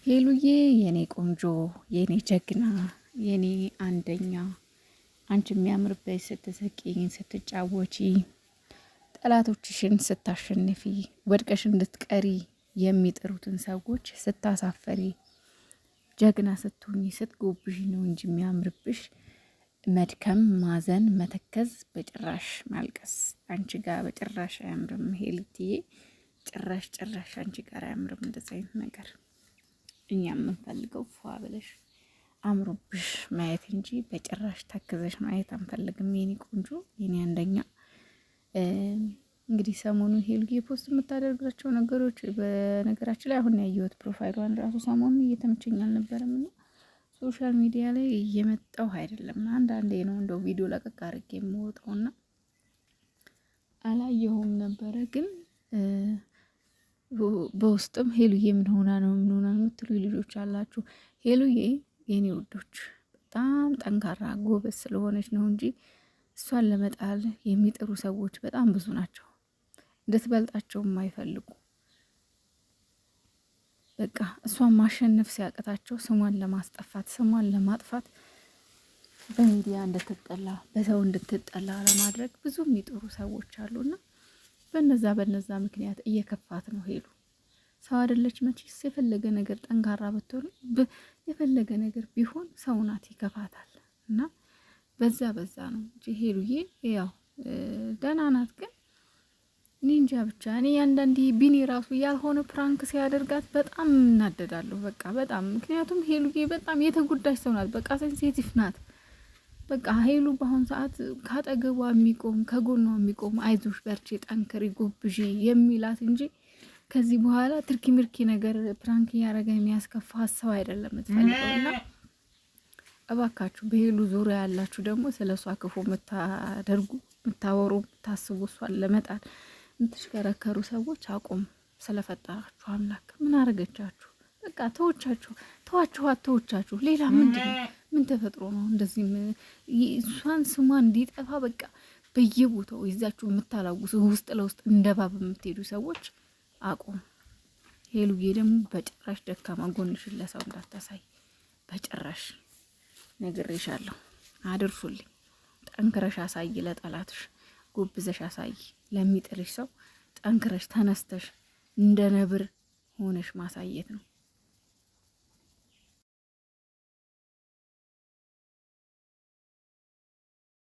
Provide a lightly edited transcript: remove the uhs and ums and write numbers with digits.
ሄሉዬ የኔ ቆንጆ የኔ ጀግና የኔ አንደኛ አንቺ የሚያምርበት ስትስቂኝ ስትጫወቺ ጠላቶችሽን ስታሸንፊ ወድቀሽ እንድትቀሪ የሚጥሩትን ሰዎች ስታሳፈሪ ጀግና ስትሆኚ ስትጎብዥ ነው እንጂ የሚያምርብሽ መድከም ማዘን መተከዝ በጭራሽ ማልቀስ አንቺ ጋር በጭራሽ አያምርም። ሄልትዬ ጭራሽ አንቺ ጋር አያምርም እንደዚህ አይነት ነገር። እኛ የምንፈልገው ፏ ብለሽ አምሮብሽ ማየት እንጂ በጭራሽ ተክዘሽ ማየት አንፈልግም። የኔ ቆንጆ የኔ አንደኛ። እንግዲህ ሰሞኑን ሄሉዬ ፖስት የምታደርጋቸው ነገሮች በነገራችን ላይ አሁን ያየሁት ፕሮፋይሏን ራሱ ሰሞኑን እየተመቸኝ አልነበረም እና ሶሻል ሚዲያ ላይ እየመጣሁ አይደለም። አንዳንዴ ነው እንደው ቪዲዮ ለቀቅ አድርጌ የምወጣውና አላየሁም ነበረ ግን በውስጥም ሄሉዬ ምን ሆና ነው የምትሉ ልጆች አላችሁ። ሄሉዬ የኔ ውዶች በጣም ጠንካራ ጎበዝ ስለሆነች ነው እንጂ እሷን ለመጣል የሚጥሩ ሰዎች በጣም ብዙ ናቸው። እንድትበልጣቸው የማይፈልጉ በቃ እሷን ማሸነፍ ሲያቅታቸው ስሟን ለማስጠፋት ስሟን ለማጥፋት በሚዲያ እንድትጠላ በሰው እንድትጠላ ለማድረግ ብዙ የሚጥሩ ሰዎች አሉና በነዛ ምክንያት እየከፋት ነው ሄሉ። ሰው አይደለች መቼስ የፈለገ ነገር ጠንካራ ብትሆን የፈለገ ነገር ቢሆን ሰው ናት ይከፋታል። እና በዛ ነው እንጂ ሄሉዬ ያው ደህና ናት። ግን እኔ እንጃ ብቻ እኔ አንዳንዴ ቢኒ ራሱ ያልሆነ ፕራንክ ሲያደርጋት በጣም እናደዳለሁ። በቃ በጣም ምክንያቱም ሄሉዬ በጣም የተጎዳች ሰው ናት። በቃ ሴንሲቲቭ ናት። በቃ ሄሉ በአሁን ሰዓት ካጠገቧ የሚቆም ከጎኗ የሚቆም አይዞሽ በርቺ ጠንክሪ ጎብዢ የሚላት እንጂ ከዚህ በኋላ ትርኪ ምርኪ ነገር ፕራንክ እያደረገ የሚያስከፋ ሀሳብ አይደለም የምትፈልገውና እባካችሁ በሄሉ ዙሪያ ያላችሁ ደግሞ ስለሷ ክፉ የምታደርጉ የምታወሩ የምታስቡ እሷን ለመጣል የምትሽከረከሩ ሰዎች አቁም። ስለፈጠራችሁ አምላክ ምን አረገቻችሁ? በቃ ተዋችሁ። ሌላ ምን ተፈጥሮ ነው እንደዚህ እሷን ስሟ እንዲጠፋ በቃ በየቦታው ይዛችሁ የምታላውሱ ውስጥ ለውስጥ እንደባብ የምትሄዱ ሰዎች አቁም። ሄሉዬ ደግሞ በጭራሽ ደካማ ጎንሽን ለሰው እንዳታሳይ በጭራሽ ነግሬሻለሁ። አድርሱልኝ። ጠንክረሽ አሳይ፣ ለጠላትሽ ጎብዘሽ አሳይ። ለሚጥልሽ ሰው ጠንክረሽ ተነስተሽ እንደ ነብር ሆነሽ ማሳየት ነው።